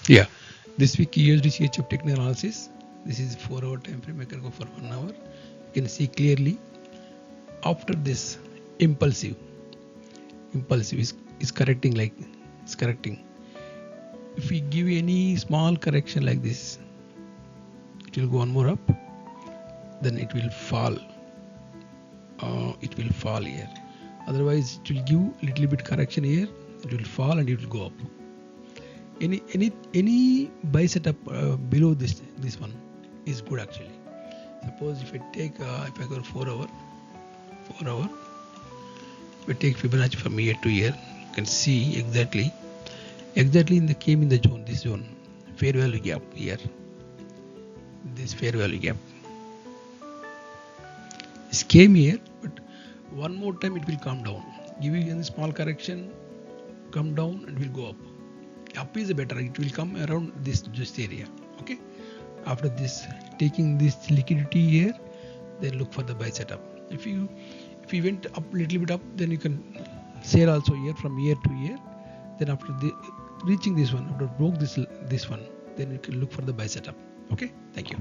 Yeah, this week USDCHF Technical Analysis. This is 4-hour time frame. I can go for 1 hour. You can see clearly after this impulsive is correcting, like it's correcting. If we give any small correction like this, it will go one more up, then it will fall. It will fall here. Otherwise, it will give little bit correction here. It will fall and it will go up. Any buy setup below this one is good actually. Suppose if I take if I go 4 hour, if I take Fibonacci from year to year, you can see exactly in the came in the zone, this zone, fair value gap here. This fair value gap. This came here, but one more time it will come down. Give you a small correction, come down and will go up. Up is better. It will come around this area. Okay. After this, taking this liquidity here, then look for the buy setup. If you went up little bit up, then you can sell also here from year to year. Then after reaching this one, after broke this one, then you can look for the buy setup. Okay. Thank you.